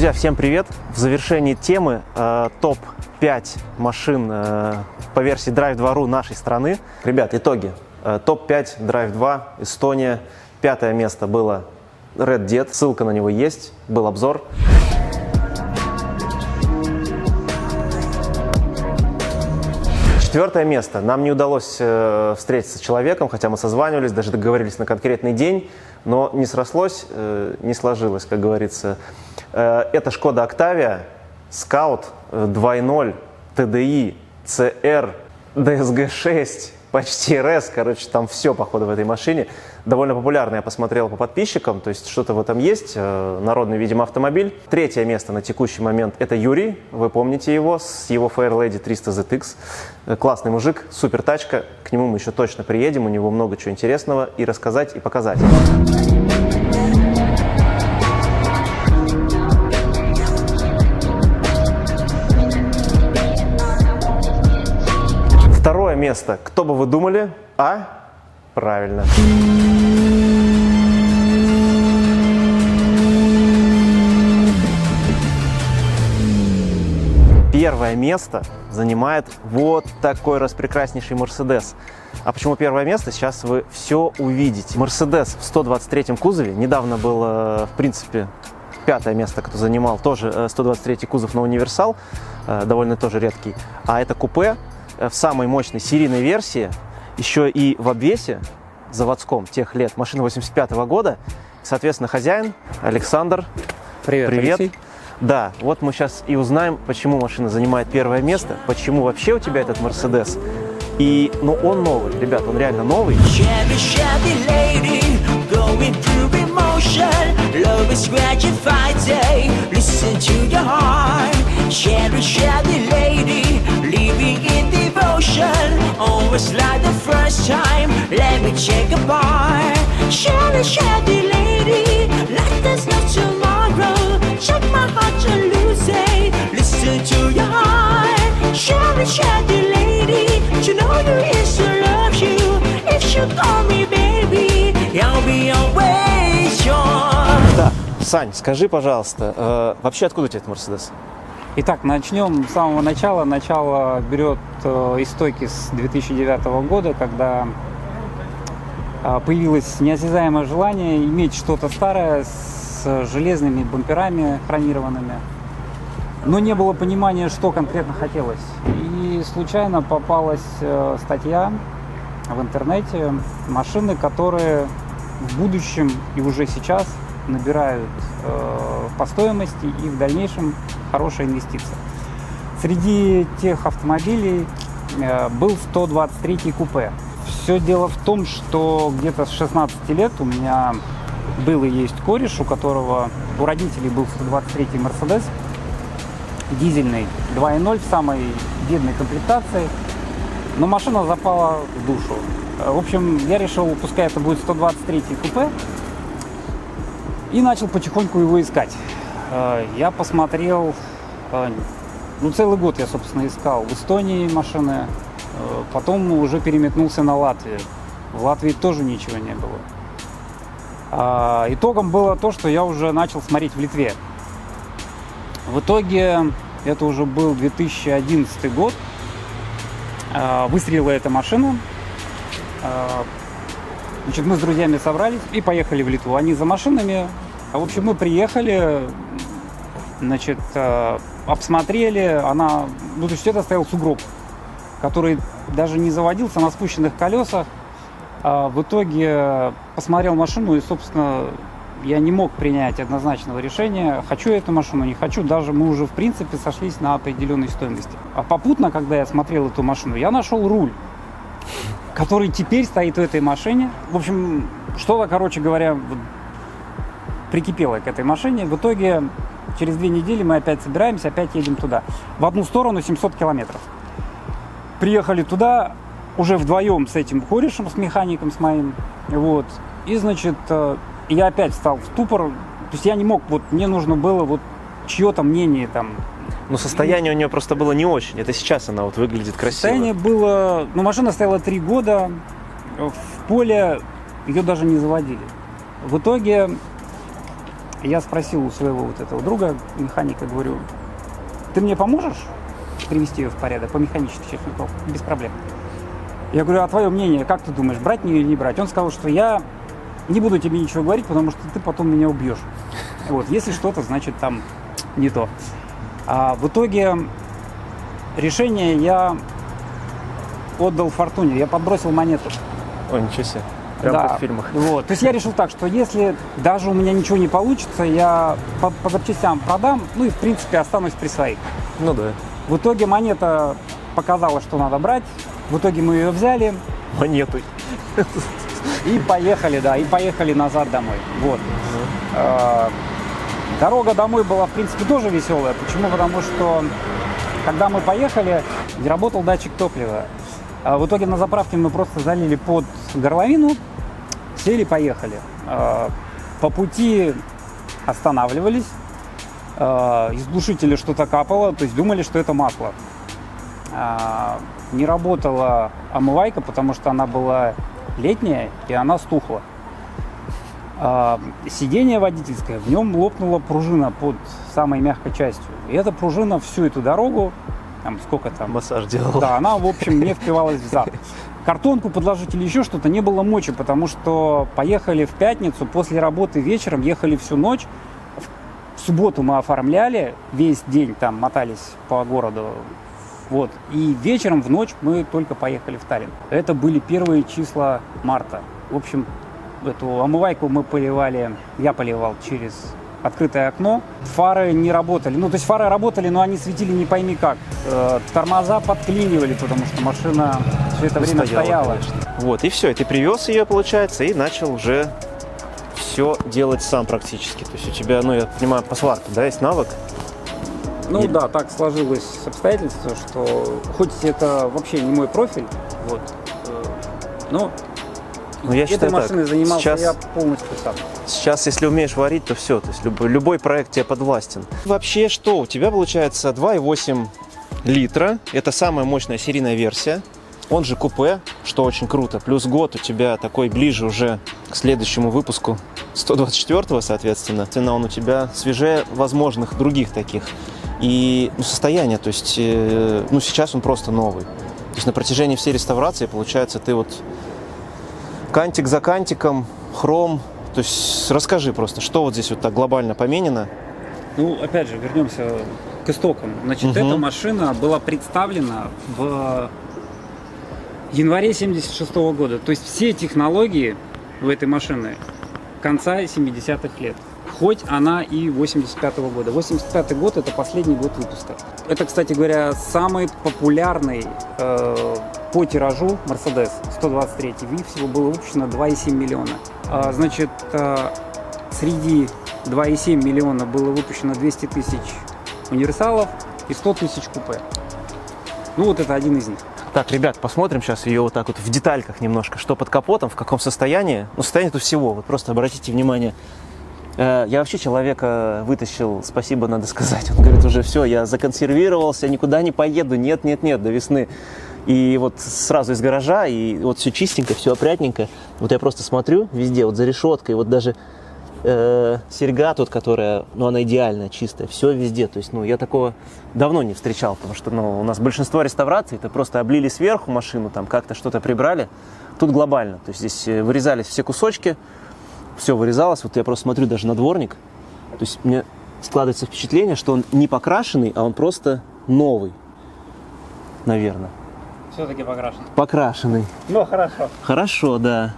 Друзья, всем привет! В завершении темы топ-5 машин по версии Drive 2.ru нашей страны. Ребят, итоги. Топ-5 Drive 2, Эстония. 5-е место было Red Dead, ссылка на него есть, был обзор. Четвертое место. Нам не удалось встретиться с человеком, хотя мы созванивались, даже договорились на конкретный день, но не срослось, не сложилось, как говорится. Это Шкода Octavia, Scout 2.0, TDI, CR, DSG-6, почти RS, короче, там все, походу, в этой машине. Довольно популярно, я посмотрел по подписчикам, то есть что-то в этом есть, народный, видимо, автомобиль. Третье место на текущий момент – это Юрий, вы помните его, с его Fairlady 300 ZX. Классный мужик, супер тачка, к нему мы еще точно приедем, у него много чего интересного и рассказать, и показать. Второе место. Кто бы вы думали? Правильно. Первое место занимает вот такой распрекраснейший Mercedes. А почему первое место? Сейчас вы все увидите. Mercedes в 123-м кузове. Недавно было, в принципе, 5-е место, кто занимал, тоже 123-й кузов на универсал, довольно тоже редкий. А это купе в самой мощной серийной версии, еще и в обвесе заводском тех лет, машина 85-го года. Соответственно, хозяин Александр. Привет, Алексей. Да, вот мы сейчас и узнаем, почему машина занимает первое место, почему вообще у тебя этот Mercedes. И, ну, он новый, ребят, он реально новый. Always like the first time, let me check apart. Shelly, Shelly lady, like there's no tomorrow. Check my heart to lose it, listen to your heart. Shelly, Shelly lady, you know you used to love you. If you call me baby, I'll be always yours. Да, Сань, скажи, пожалуйста, вообще откуда у тебя этот Mercedes? Итак, начнем с самого начала. Начало берет истоки с 2009 года, когда появилось неосязаемое желание иметь что-то старое с железными бамперами хромированными. Но не было понимания, что конкретно хотелось. И случайно попалась статья в интернете. Машины, которые в будущем и уже сейчас набирают по стоимости и в дальнейшем хорошая инвестиция. Среди тех автомобилей был 123-й купе. Все дело в том, что где-то с 16 лет у меня был и есть кореш, у родителей был 123-й Mercedes, дизельный 2.0 в самой бедной комплектации, но машина запала в душу. В общем, я решил, пускай это будет 123-й купе, и начал потихоньку его искать. Я посмотрел, целый год я, собственно, искал в Эстонии машины, потом уже переметнулся на Латвию. В Латвии тоже ничего не было. Итогом было то, что я уже начал смотреть в Литве. В итоге, это уже был 2011 год, выстрелила эта машина. Значит, мы с друзьями собрались и поехали в Литву. Они за машинами. В общем, мы приехали, значит, обсмотрели. То есть это стоял сугроб, который даже не заводился на спущенных колесах. В итоге посмотрел машину и, собственно, я не мог принять однозначного решения, хочу я эту машину, не хочу. Даже мы уже, в принципе, сошлись на определенной стоимости. А попутно, когда я смотрел эту машину, я нашел руль, который теперь стоит в этой машине. В общем, что-то, короче говоря, прикипело к этой машине. В итоге, через 2 недели мы опять собираемся, опять едем туда. В одну сторону 700 километров. Приехали туда уже вдвоем с этим корешем, с механиком, с моим. Вот. И, значит, я опять встал в ступор. То есть я не мог, мне нужно было чье-то мнение там. Но состояние у нее просто было не очень. Это сейчас она выглядит красиво. Состояние было... машина стояла 3 года. В поле ее даже не заводили. В итоге Я спросил у своего вот этого друга, механика, говорю, ты мне поможешь привести ее в порядок по механическим частям? Без проблем. Я говорю, а твое мнение, как ты думаешь, брать мне или не брать? Он сказал, что я не буду тебе ничего говорить, потому что ты потом меня убьешь. Вот, если что-то, значит там не то. А в итоге решение я отдал фортуне, я подбросил монету. Ой, ничего себе. Прям Да, как в фильмах. вот. То есть я решил так, что если даже у меня ничего не получится, я по запчастям продам, ну и в принципе останусь при своих. Ну да. В итоге монета показала, что надо брать. В итоге мы ее взяли Монету. и поехали, да, и поехали назад домой. Вот. Дорога домой была, в принципе, тоже веселая. Почему? Потому что, когда мы поехали, работал датчик топлива. А в итоге на заправке мы просто залили под горловину, сели, поехали. По пути останавливались, из глушителя что-то капало, то есть думали, что это масло. Не работала омывайка, потому что она была летняя и она стухла. Сиденье водительское, в нем лопнула пружина под самой мягкой частью. И эта пружина всю эту дорогу, там сколько там... Массаж делал. Да, она, в общем, не впивалась в зад. Картонку подложить или еще что-то не было мочи, потому что поехали в пятницу, после работы вечером, ехали всю ночь. В субботу мы оформляли, весь день там мотались по городу. Вот. И вечером в ночь мы только поехали в Таллин. Это были первые числа марта. В общем, эту омывайку мы поливали, я поливал через открытое окно. Фары не работали. Ну, то есть фары работали, но они светили не пойми как. Тормоза подклинивали, потому что машина все это время стояла. Вот, и все, и ты привез ее, получается, и начал уже все делать сам практически. То есть у тебя, ну, я понимаю, по сварке, да, есть навык? Ну да, так сложилось обстоятельство, что хоть это вообще не мой профиль, вот, но Ну, я этой считаю так. машиной занимался Сейчас- я полностью сам. Сейчас, если умеешь варить, то все, то есть любой проект тебе подвластен. Вообще, что у тебя получается 2,8 литра, это самая мощная серийная версия, он же купе, что очень круто, плюс год у тебя такой ближе уже к следующему выпуску 124-го, соответственно, он у тебя свежее возможных других таких. И состояние, то есть, ну, сейчас он просто новый. То есть на протяжении всей реставрации, получается, ты вот кантик за кантиком, хром. То есть расскажи просто, что вот здесь вот так глобально поменено. Ну, опять же, вернемся к истокам. Значит, эта машина была представлена в январе 76 года. То есть все технологии в этой машине конца 70-х лет. Хоть она и 85-го года. 85-й год – это последний год выпуска. Это, кстати говоря, самый популярный по тиражу Mercedes 123. В них всего было выпущено 2,7 миллиона. Значит, среди 2,7 миллиона было выпущено 200 тысяч универсалов и 100 тысяч купе. Ну вот это один из них. Так, ребят, посмотрим сейчас ее вот так вот в детальках немножко, что под капотом, в каком состоянии. Ну, состояние тут всего, вот просто обратите внимание. Я вообще человека вытащил, спасибо, надо сказать. Он говорит, уже все, я законсервировался, никуда не поеду, нет, до весны. И вот сразу из гаража, и вот все чистенько, все опрятненько. Вот я просто смотрю везде, вот за решеткой, вот даже серьга тут, которая, ну, она идеальная, чистая, все везде. То есть, ну, я такого давно не встречал, потому что, ну, у нас большинство реставраций, это просто облили сверху машину, там как-то что-то прибрали. Тут глобально, то есть здесь вырезались все кусочки, все вырезалось. Вот я просто смотрю даже на дворник, то есть мне складывается впечатление, что он не покрашенный, а он просто новый, наверное. Все-таки покрашен. Покрашенный. Ну, хорошо. Хорошо, да.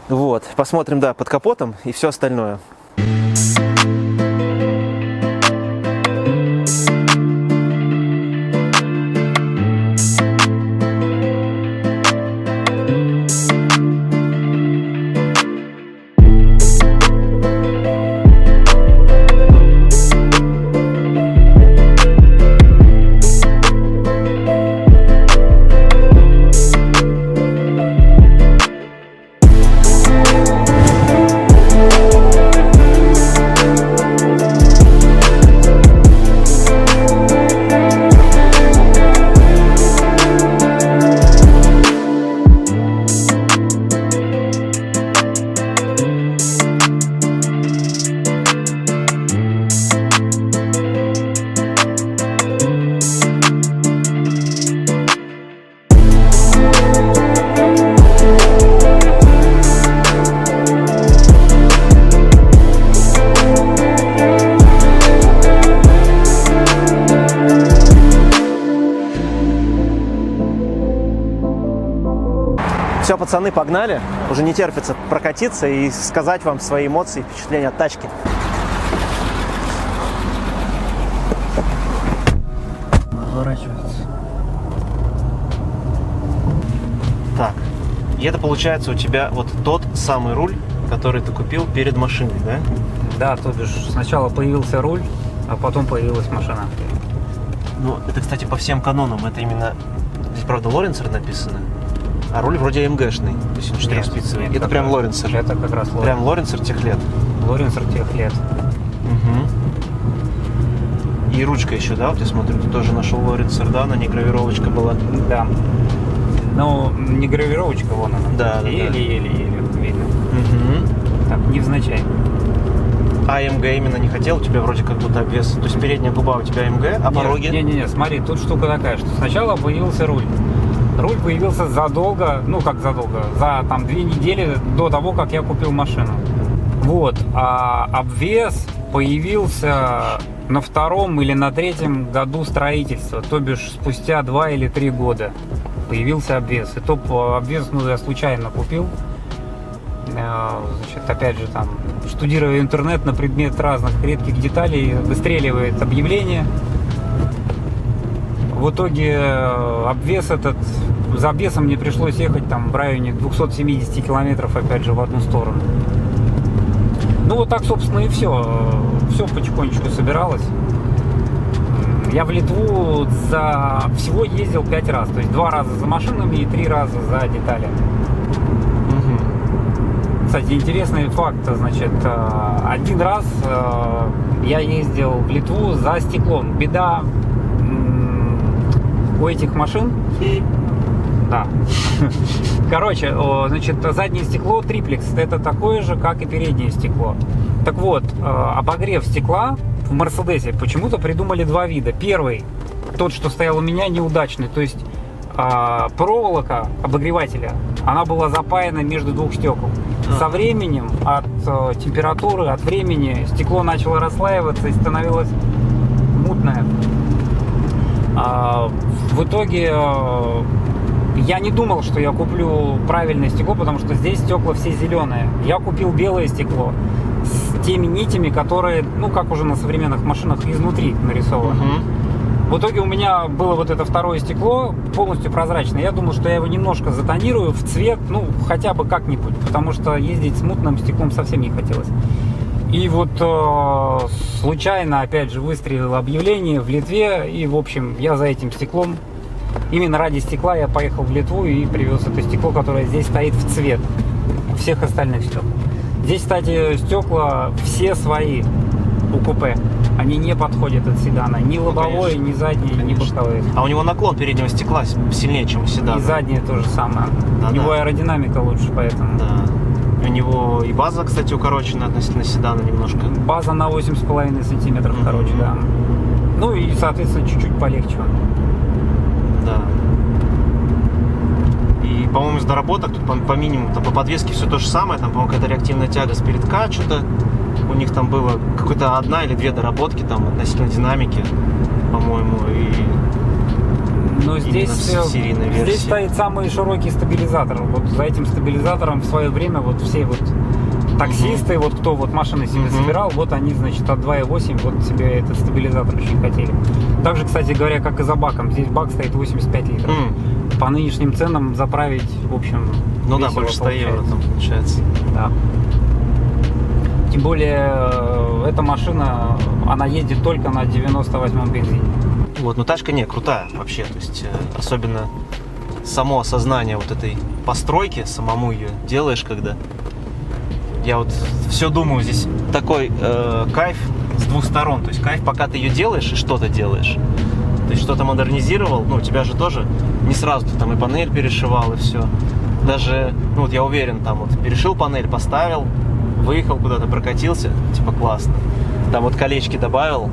Вот, посмотрим, да, под капотом и все остальное. все, пацаны, погнали. Уже не терпится прокатиться и сказать вам свои эмоции, впечатления от тачки. Разворачивается. Так, и это получается у тебя вот тот самый руль, который ты купил перед машиной, да? Да, то бишь сначала появился руль, а потом появилась машина. Ну, это, кстати, по всем канонам. Это именно... Здесь, правда, Лоренцер написано, а руль вроде АМГшный, то есть он 4-спицевый. Это прям Лоренцер. Это как раз Лоренцер. Прям Лоренцер тех лет. Лоренцер тех лет. Угу. И ручка еще, да? Вот я смотрю, ты тоже нашел Лоренцер, да? На ней гравировочка была. Да. Ну, не гравировочка, вон она. Да, да, Еле-еле видно. Угу. Так, невзначай. А АМГ именно не хотел, у тебя вроде как будто обвес. То есть передняя губа у тебя АМГ, а пороги? Не-не-не, смотри, тут штука такая, что сначала появился руль. Руль появился задолго, ну как задолго, за там 2 недели до того, как я купил машину. Вот, а обвес появился на 2-м или на 3-м году строительства, то бишь спустя 2 или 3 года появился обвес. И то обвес, ну, я случайно купил. Значит, опять же, там, штудируя интернет на предмет разных редких деталей, выстреливает объявление. В итоге обвес этот, за обвесом мне пришлось ехать там в районе 270 километров, опять же, в одну сторону. Ну вот так, собственно, и все. Все потихонечку собиралось. Я в Литву всего ездил 5 раз. То есть 2 раза за машинами и 3 раза за деталями. Кстати, интересный факт, значит, 1 раз я ездил в Литву за стеклом. Беда у этих машин, да. Короче, значит, заднее стекло триплекс, это такое же, как и переднее стекло. Так вот, обогрев стекла в Мерседесе почему-то придумали 2 вида. Первый, тот, что стоял у меня, неудачный, то есть проволока обогревателя, она была запаяна между 2 стекол. Со временем, от температуры, от времени, стекло начало расслаиваться и становилось мутное. В итоге я не думал, что я куплю правильное стекло, потому что здесь стекла все зеленые. Я купил белое стекло с теми нитями, которые, ну, как уже на современных машинах, изнутри нарисованы. В итоге у меня было вот это второе стекло, полностью прозрачное. Я думал, что я его немножко затонирую в цвет, ну, хотя бы как-нибудь, потому что ездить с мутным стеклом совсем не хотелось. И вот случайно, опять же, выстрелил объявление в Литве, и, в общем, я за этим стеклом, именно ради стекла я поехал в Литву и привез это стекло, которое здесь стоит в цвет всех остальных стекол. Здесь, кстати, стекла все свои у купе. Они не подходят от седана. Ни лобовое, ни заднее, ни боковое. А у него наклон переднего стекла сильнее, чем у седана. И заднее то же самое. Да, у него аэродинамика лучше, поэтому. Да. У него и база, кстати, укорочена относительно седана немножко. База на 8,5 сантиметров короче, да. Ну и, соответственно, чуть-чуть полегче. Да. И, по-моему, из доработок тут по минимуму, там, по подвеске все то же самое. Там, по-моему, какая-то реактивная тяга с передка что-то. У них там было какой-то 1 или 2 доработки там относительно динамики, по-моему, Но здесь, серийной версии. Здесь стоит самый широкий стабилизатор. Вот за этим стабилизатором в свое время вот все вот таксисты, вот кто вот машины себе собирал, вот они, значит, от 2.8 вот себе этот стабилизатор очень хотели. Также, кстати говоря, как и за баком. Здесь бак стоит 85 литров. По нынешним ценам заправить, в общем, ну да, больше 100 евро там получается. Да. Тем более, эта машина, она ездит только на 98-м бензине. Вот, но тачка не крутая вообще, то есть особенно само осознание вот этой постройки, самому ее делаешь, когда я вот все думаю, здесь такой кайф с 2 сторон, то есть кайф, пока ты ее делаешь и что-то делаешь, то есть что-то модернизировал, ну у тебя же тоже не сразу ты там и панель перешивал и все, даже, ну вот я уверен, там вот перешил панель, поставил, выехал куда-то, прокатился, типа классно, там вот колечки добавил.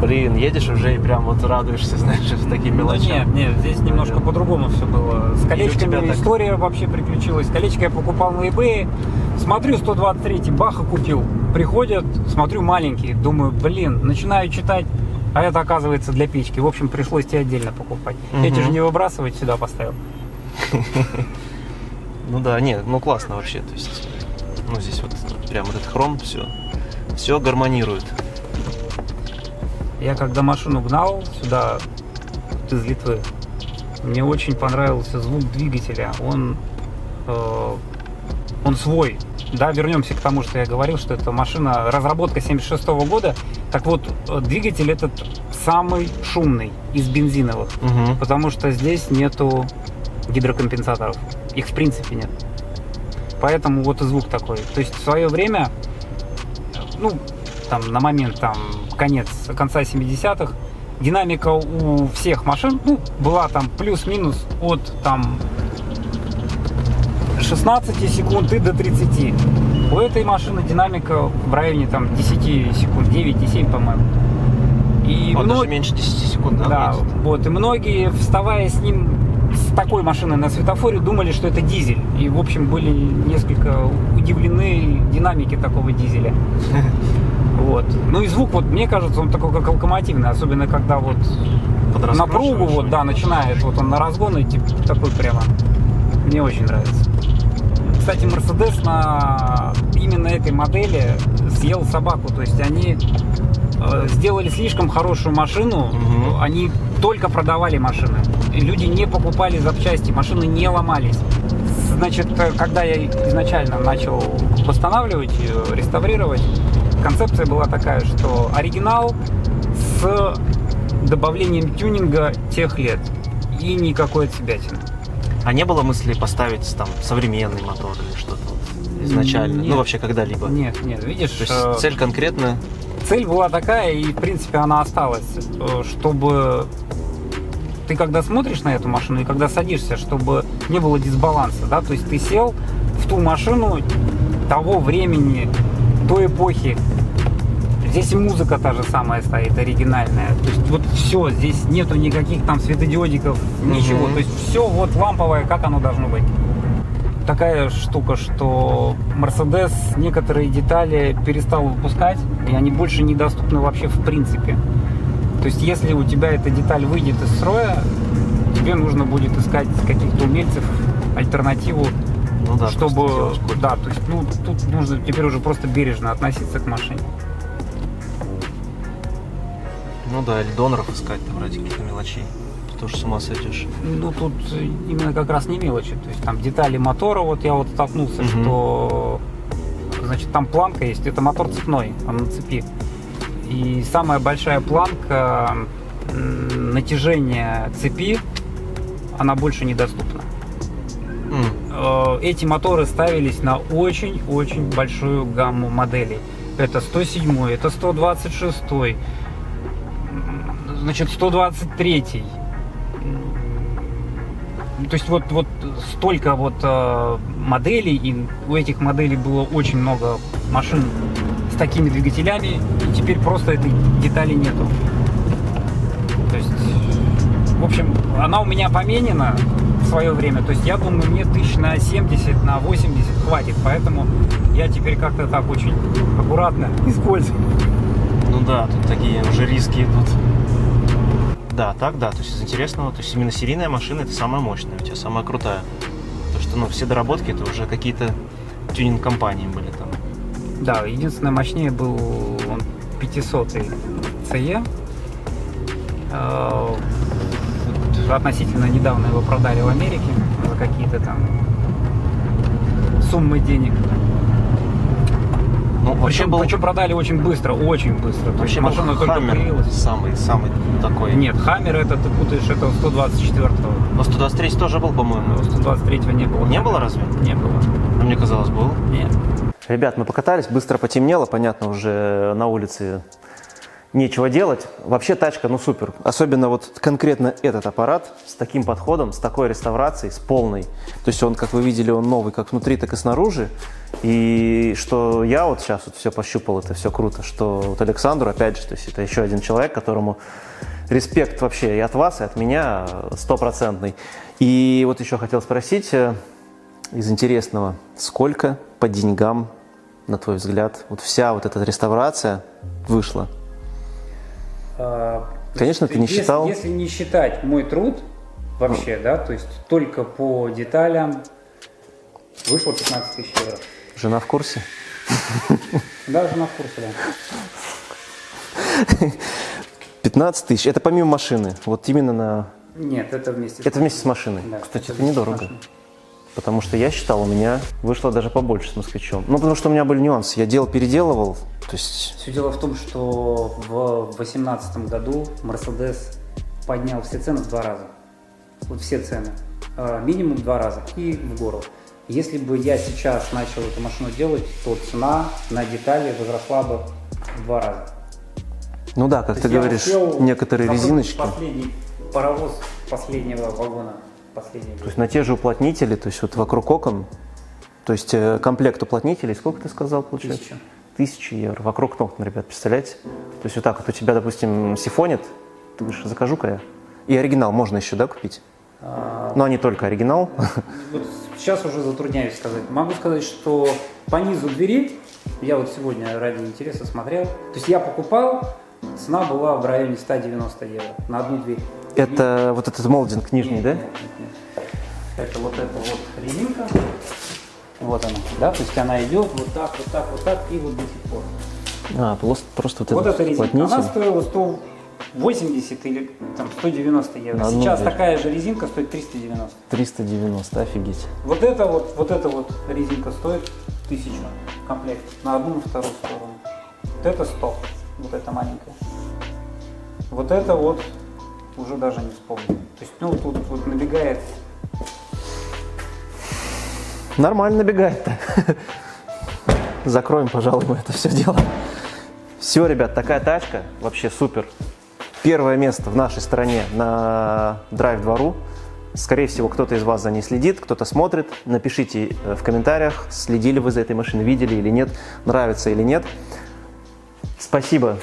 Блин, едешь уже и прям вот радуешься, знаешь, таким мелочам. Ну, нет, здесь немножко по-другому все было. С колечками история вообще приключилась. Колечко я покупал на eBay, смотрю, 123, баха купил. Приходят, смотрю, маленькие, думаю, блин, начинаю читать, а это оказывается для печки. В общем, пришлось тебе отдельно покупать. Эти же не выбрасывать, сюда поставил. Ну да, нет, ну классно вообще, то есть, ну здесь вот прям этот хром, все гармонирует. Я когда машину гнал сюда, из Литвы, мне очень понравился звук двигателя. Он свой. Да, вернемся к тому, что я говорил, что это машина, разработка 76 года. Так вот, двигатель этот самый шумный из бензиновых, потому что здесь нету гидрокомпенсаторов. Их в принципе нет. Поэтому вот и звук такой. То есть в свое время, ну, там, на момент конца 70-х, динамика у всех машин, ну, была там плюс-минус от там 16 секунд и до 30. У этой машины динамика в районе там 10 секунд, 9,7, по-моему. И даже меньше 10 секунд, да? Да, вот. И многие, вставая с такой машиной на светофоре, думали, что это дизель. И, в общем, были несколько удивлены динамике такого дизеля. Вот. Ну и звук, вот мне кажется, он такой как локомотивный, особенно когда вот напругу вот, да, начинает вот он на разгон идти, такой прямо. Мне очень нравится. Кстати, Mercedes на именно этой модели съел собаку, то есть они сделали слишком хорошую машину, они только продавали машины, и люди не покупали запчасти, машины не ломались. Значит, когда я изначально начал восстанавливать ее, реставрировать, концепция была такая, что оригинал с добавлением тюнинга тех лет и никакой отсебятины. А не было мысли поставить там современный мотор или что-то изначально? Нет. Ну вообще когда-либо? Нет, видишь. То есть цель конкретная? Цель была такая, и в принципе она осталась, чтобы ты когда смотришь на эту машину и когда садишься, чтобы не было дисбаланса, да, то есть ты сел в ту машину того времени, той эпохи. Здесь и музыка та же самая стоит, оригинальная. То есть вот все, здесь нету никаких там светодиодиков, ничего. То есть все вот ламповое, как оно должно быть. Такая штука, что Mercedes некоторые детали перестал выпускать, и они больше недоступны вообще в принципе. То есть если у тебя эта деталь выйдет из строя, тебе нужно будет искать каких-то умельцев, альтернативу, ну да, чтобы... Да, то есть ну, тут нужно теперь уже просто бережно относиться к машине. Ну да, или доноров искать там ради каких-то мелочей. Ты тоже с ума сойдешь. Ну тут именно как раз не мелочи. То есть там детали мотора, вот я вот столкнулся, что значит там планка есть, это мотор цепной, он на цепи. И самая большая планка натяжения цепи, она больше недоступна. Эти моторы ставились на очень-очень большую гамму моделей. Это 107, это 126, значит 123. То есть вот столько вот моделей, и у этих моделей было очень много машин с такими двигателями, и теперь просто этой детали нету. То есть, в общем, она у меня поменена в свое время, то есть я думаю, мне тысяч на 70, на 80 хватит, поэтому я теперь как-то так очень аккуратно использую. Ну да, тут такие уже риски идут. Да, так, да, то есть из интересного, то есть именно серийная машина это самая мощная, у тебя самая крутая. Потому что, ну, все доработки это уже какие-то тюнинг-компании были там. Да, единственное мощнее был 500-й CE. Относительно недавно его продали в Америке за какие-то там суммы денег. Ну, Причем продали очень быстро, очень быстро. То есть машина только появилась. Самый такой. Нет, Хаммер это ты путаешь, это 124-го. Но 123 тоже был, по-моему. 123-го не было. Не было разве? Не было. А мне казалось, был. Нет. Ребят, мы покатались, быстро потемнело, понятно, уже на улице нечего делать. Вообще тачка, ну супер. Особенно вот конкретно этот аппарат с таким подходом, с такой реставрацией, с полной. То есть он, как вы видели, он новый как внутри, так и снаружи. И что я вот сейчас вот все пощупал, это все круто, что вот Александру, опять же, то есть это еще один человек, которому респект вообще и от вас, и от меня 100%. И вот еще хотел спросить из интересного, сколько по деньгам, на твой взгляд, вот вся вот эта реставрация вышла? Конечно, ты не считал. Если не считать мой труд вообще, да, то есть только по деталям, Вышло 15 тысяч евро. Жена в курсе? Даже на курсе, да. 15 тысяч. Это помимо машины. Вот именно на... Нет, это вместе. Это вместе с машиной. Да, Кстати, это вместе с недорого. машиной. Потому что я считал, у меня вышло даже побольше с москвичом. Ну, потому что у меня были нюансы. Я переделывал. То есть... Все дело в том, что в 2018 году Mercedes поднял все цены в 2 раза. Вот все цены. Минимум в 2 раза. И в гору. Если бы я сейчас начал эту машину делать, то цена на детали возросла бы в 2 раза. Ну да, как То ты есть я говоришь, успел некоторые запустить резиночки. Последний паровоз последнего вагона. Последний. То есть на те же уплотнители, то есть вот вокруг окон, то есть комплект уплотнителей, сколько ты сказал, получается? 1000 евро. Вокруг ног, ребят, представляете? То есть вот так вот у тебя, допустим, сифонит, ты говоришь, закажу-ка я. И оригинал можно еще, да, купить? Но не только оригинал. Вот сейчас уже затрудняюсь сказать. Могу сказать, что по низу двери, я вот сегодня ради интереса смотрел, то есть я покупал, цена была в районе 190 евро на одну дверь. Это вот этот молдинг нижний, да? Нет. Это вот резинка. Вот она, да, то есть она идет вот так, и вот до сих пор. Просто Вот этот эта резинка, уплотнитель. она стоила 180 или там 190 евро. На одну Сейчас дверь. такая же резинка стоит 390. 390, офигеть. Вот эта вот резинка стоит 1000 комплект на одну, на вторую сторону. Вот это 100, вот эта маленькая. Вот это вот уже даже не вспомню. То есть, ну, тут вот набегает. Нормально набегает-то. Закроем, пожалуй, мы это все дело. Все, ребят, такая тачка, вообще супер. Первое место в нашей стране на Drive2.ru. Скорее всего, кто-то из вас за ней следит, кто-то смотрит. Напишите в комментариях, следили вы за этой машиной, видели или нет, нравится или нет. Спасибо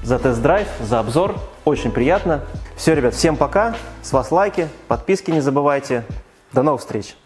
за тест-драйв, за обзор. Очень приятно. Все, ребят, всем пока. С вас лайки, подписки не забывайте. До новых встреч.